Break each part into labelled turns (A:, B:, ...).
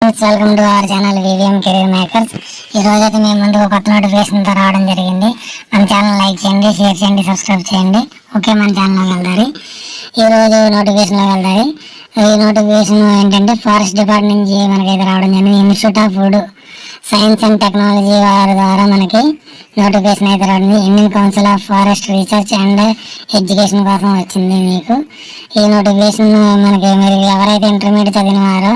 A: Welcome to our channel VVM career makers. ఈ రోజు అయితే మేము ముందుకు కొత్త నోటిఫికేషన్ తో రావడం జరిగింది. మన ఛానల్ లైక్ చేయండి, షేర్ చేయండి, సబ్స్క్రైబ్ చేయండి. ఓకే, మన ఛానల్లోకి వెళ్తారు. ఈ రోజు నోటిఫికేషన్లోకి వెళ్తారు. ఈ నోటిఫికేషన్ ఏంటంటే ఫారెస్ట్ డిపార్ట్మెంట్ నుంచి మనకైతే రావడం జరిగింది. Institute of food science and technology వారి ద్వారా మనకి నోటిఫికేషన్ అయితే రావడం. Indian council of forest research and education కోసం వచ్చింది మీకు ఈ నోటిఫికేషన్. మనకి మీరు ఎవరైతే ఇంటర్మీడియట్ చదివినారో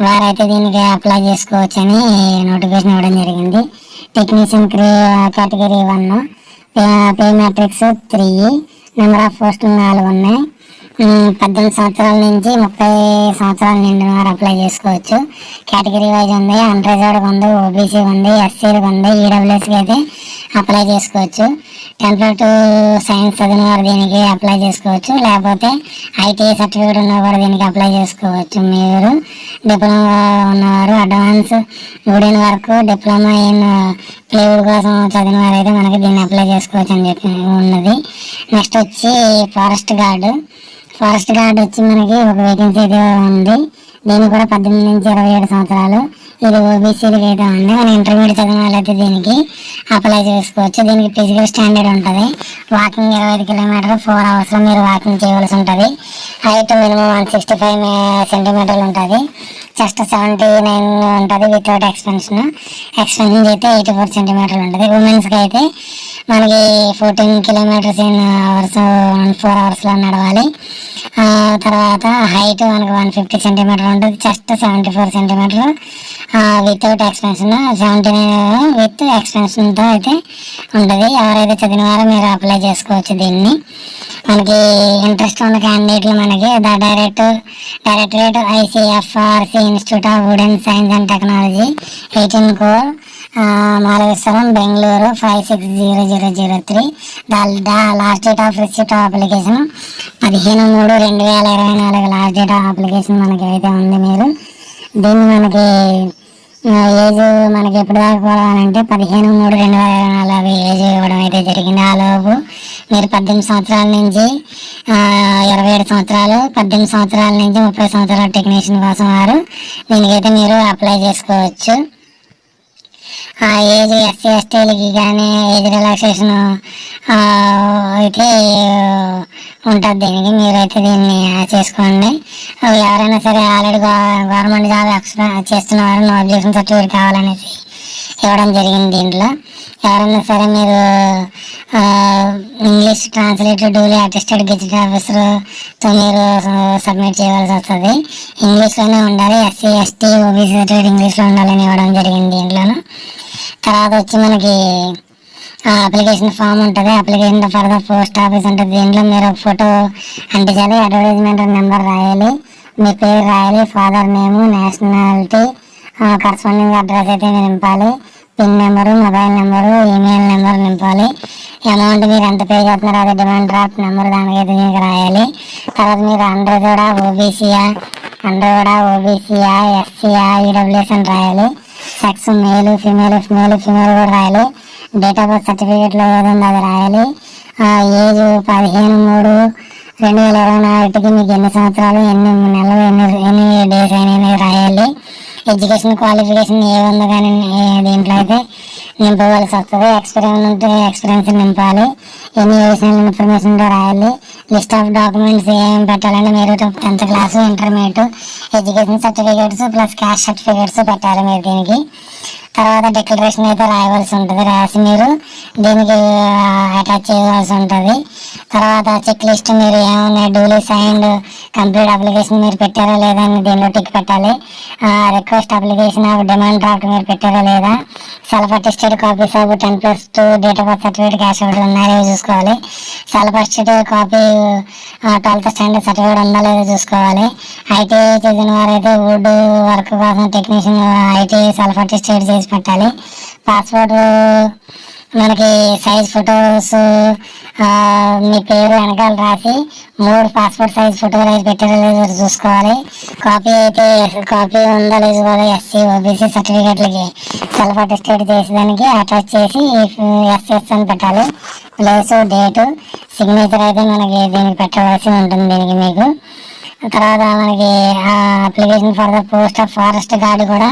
A: వారైతే దీనికి అప్లై చేసుకోవచ్చు అని నోటిఫికేషన్ ఇవ్వడం జరిగింది. Technician category 1, pay matrix 3, number of పోస్టులు 4 ఉన్నాయి. 18 సంవత్సరాల నుంచి 30 సంవత్సరాల నిండిన వారు అప్లై చేసుకోవచ్చు. కేటగిరీ వైజ్ ఉంది, అన్రిజర్వ్డ్ ఉంది, ఓబీసీ ఉంది, ఎస్సీలకు ఉంది, ఈడబ్ల్యూఎస్కి అయితే అప్లై చేసుకోవచ్చు. 10th సైన్స్ చదివిన వారు దీనికి అప్లై చేసుకోవచ్చు. లేకపోతే ఐటీఐ సర్టిఫికేట్ ఉన్న వారు దీనికి అప్లై చేసుకోవచ్చు. మీరు డిప్లొమా ఉన్నవారు, advance wooden work, diploma in plywood కోసం చదివిన వారు అయితే మనకి దీన్ని అప్లై చేసుకోవచ్చు అని చెప్పి ఉన్నది. నెక్స్ట్ వచ్చి ఫారెస్ట్ గార్డ్ వచ్చి మనకి ఒక వేకెన్సీ అయితే ఉంది. దీనికి కూడా 18 నుంచి 27 సంవత్సరాలు. ఇది ఓబీసీలకి అయితే ఉంది. మన ఇంటర్మీడియట్ చదివిన వాళ్ళైతే దీనికి అప్లై చేసుకోవచ్చు. దీనికి ఫిజికల్ స్టాండర్డ్ ఉంటుంది. వాకింగ్ 25 కిలోమీటర్లు 4 అవర్స్లో మీరు వాకింగ్ చేయవలసి ఉంటుంది. హైట్ మినిమం 165 సెంటీమీటర్లు ఉంటుంది. చెస్ట్ 79 ఉంటుంది వితౌట్ ఎక్స్పెన్షన్ అయితే 84 సెంటీమీటర్లు ఉంటుంది. ఉమెన్స్కి అయితే మనకి 14 కిలోమీటర్స్ ఇన్ అవర్స్ 4 అవర్స్లో నడవాలి. తర్వాత హైట్ మనకు 150 సెంటీమీటర్ ఉంటుంది. Chest 74 centimetre without expansion, 79 with ఎక్స్పెన్షన్తో అయితే ఉంటుంది. ఎవరైతే చదివినారో మీరు అప్లై చేసుకోవచ్చు దీన్ని. మనకి ఇంట్రెస్ట్ ఉన్న క్యాండిడేట్లు మనకి directorate ICFRE institute of wood and science and technology 18 కోర్ Malleswaram Bengaluru 560003. Last date of receipt of application 15/3/2024 last date of application మనకి అయితే ఉంది. మీరు దీన్ని మనకి ఏజ్ మనకి ఎప్పుడు దాకా పోవాలంటే 15/3/2024 ఏజ్ ఇవ్వడం అయితే జరిగింది. ఆలోపు మీరు 18 సంవత్సరాల నుంచి 27 సంవత్సరాలు, 18 సంవత్సరాల నుంచి 30 సంవత్సరాల టెక్నీషియన్ కోసం వారు దీనికైతే మీరు అప్లై చేసుకోవచ్చు. ఏజ్ ఎస్సీ ఎస్టీలకి కానీ ఏజ్ రిలాక్సేషన్ అయితే ఉంటుంది. దీనికి మీరైతే దీన్ని చేసుకోండి. ఎవరైనా సరే ఆల్రెడీ గవర్నమెంట్ జాబ్ చేస్తున్నవారు నో అబ్జెక్షన్ సర్టిఫికేట్ కావాలనేసి ఇవ్వడం జరిగింది. దీంట్లో ఎవరైనా సరే మీరు English translator duly attested gazetted ఆఫీసర్తో మీరు సబ్మిట్ చేయవలసి వస్తుంది. ఇంగ్లీష్లోనే ఉండాలి. ఎస్సీ ఎస్టీ ఓబీసీ సర్టిఫికేట్ ఇంగ్లీష్లో ఉండాలని ఇవ్వడం జరిగింది దీంట్లోనూ. తర్వాత వచ్చి మనకి అప్లికేషన్ ఫామ్ ఉంటుంది. Application for the post office ఉంటుంది. దీంట్లో మీరు ఫోటో అంటించాలి, అడ్వర్టైజ్మెంట్ నెంబర్ రాయాలి, మీ పేరు రాయాలి, father name, nationality, corresponding address అయితే మీరు నింపాలి, pin number, mobile number, email number నింపాలి. అమౌంట్ మీరు ఎంత పే చేస్తున్నారో అదే డిమాండ్ డ్రాఫ్ట్ నెంబర్ దానికైతే మీకు రాయాలి. తర్వాత మీరు అండర్గా ఓబీసీయా, ఎస్సీయా, ఈడబ్ల్యూఎస్ అని రాయాలి. సెక్స్ మేలు ఫిమేల్ కూడా రాయాలి. డేట్ ఆఫ్ బర్త్ సర్టిఫికేట్లో ఏదో అది రాయాలి. ఏజ్ 15/3/2024 మీకు ఎన్ని సంవత్సరాలు, ఎన్ని నెలలు, ఎన్ని డేస్ అయినా రాయాలి. ఎడ్యుకేషన్ క్వాలిఫికేషన్ ఏముందో కానీ దీంట్లో అయితే నింపవలసి వస్తుంది. ఎక్స్పీరియన్స్ నింపాలి. ఎన్ని అడిషనల్ ఇన్ఫర్మేషన్ రాయాలి. లిస్ట్ ఆఫ్ డాక్యుమెంట్స్ ఏం పెట్టాలంటే మీరు 10th class, intermediate education certificates plus caste certificates పెట్టాలి మీరు దీనికి. తర్వాత డిక్లరేషన్ అయితే రాయవలసి ఉంటుంది. రాసి మీరు దీనికి అటాచ్ చేయవలసి ఉంటుంది. తర్వాత చెక్ లిస్ట్ మీరు ఏమైనా డూలీ సైన్డ్ కంప్లీట్ అప్లికేషన్ మీరు పెట్టారా లేదా అని దీనిలో టిక్ పెట్టాలి. Request application of demand draft మీరు పెట్టారా లేదా, self attested copies of 10+2 date of birth certificate cash out ఉన్నాయో చూసుకోవాలి. Self attested copy 12th standard certificate ఉందా లేదో చూసుకోవాలి. ఐటీఐ చదివిన వారైతే వుడ్ వర్క్ కోసం టెక్నీషియన్ ఐటీఐ సెల్ఫ్ అటెస్టెడ్ చేసి పెట్టాలి. పాస్పోర్ట్ మనకి సైజ్ ఫొటోస్ మీ పేరు వెనకాల రాసి 3 పాస్పోర్ట్ సైజ్ ఫోటోలు అయితే పెట్టారో లేదో చూసుకోవాలి. కాపీ ఉందా లేదు చూసుకోవాలి. ఎస్సీ ఓబీసీ సర్టిఫికేట్లకి సెల్ఫ్ అటెస్టెడ్ చేసేదానికి అటాచ్ చేసి ఎస్ఎస్ అని పెట్టాలి. ప్లేసు, డేటు, సిగ్నేచర్ అయితే మనకి దీనికి పెట్టవలసి ఉంటుంది. దీనికి మీకు తర్వాత మనకి application for the post of forest gourd కూడా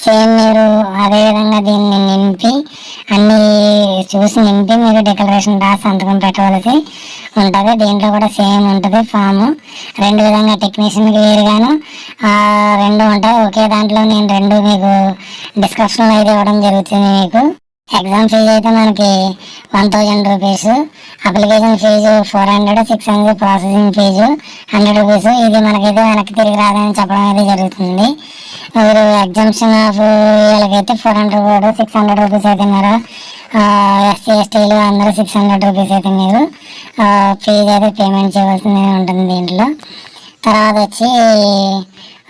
A: సేమ్ మీరు అదేవిధంగా దీన్ని నింపి అన్నీ చూసి నింపి మీరు డిక్లరేషన్ రాసి సంతకం పెట్టవలసి ఉంటుంది. దీంట్లో కూడా సేమ్ ఉంటుంది ఫాము. రెండు విధంగా టెక్నీషియన్కి వేరుగాను రెండు ఉంటాయి. ఒకే దాంట్లో నేను రెండు మీకు డిస్క్రిప్షన్లో అయితే ఇవ్వడం జరుగుతుంది. మీకు ఎగ్జామ్ ఫీజు అయితే మనకి 1000 rupees, application fees 400, 600 processing fees 100 rupees. ఇది మనకైతే వెనక్కి తిరిగి రాదని చెప్పడం అయితే జరుగుతుంది. మీరు ఎగ్జామ్షన్ ఆఫ్ వీళ్ళకైతే 400, 600 రూపీస్ అయితే మీరు ఎస్సీ ఎస్టీలు అందరూ 600 రూపీస్ అయితే మీరు ఫీజు అయితే పేమెంట్ చేయవలసి ఉంటుంది దీంట్లో. తర్వాత వచ్చి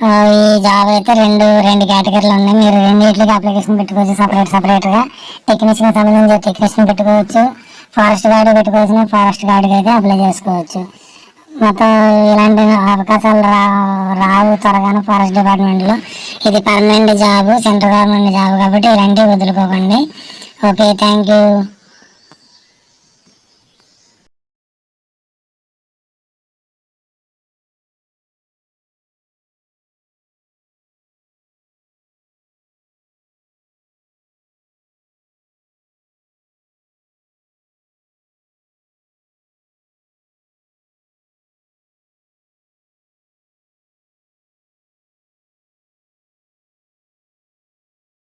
A: ఈ జాబ్ అయితే రెండు కేటగిరీలు ఉన్నాయి. మీరు రెండింటికి అప్లికేషన్ పెట్టుకోవచ్చు సపరేట్గా. టెక్నీషియన్ సంబంధించి టెక్నీషియన్ పెట్టుకోవచ్చు, ఫారెస్ట్ గార్డ్ పెట్టుకోవచ్చు, ఫారెస్ట్ గార్డ్కి అయితే అప్లై చేసుకోవచ్చు. మొత్తం ఇలాంటి అవకాశాలు రావు త్వరగానే ఫారెస్ట్ డిపార్ట్మెంట్లో. ఇది permanent job, central government job కాబట్టి ఇలాంటివి వదులుకోకండి. Okay, thank you.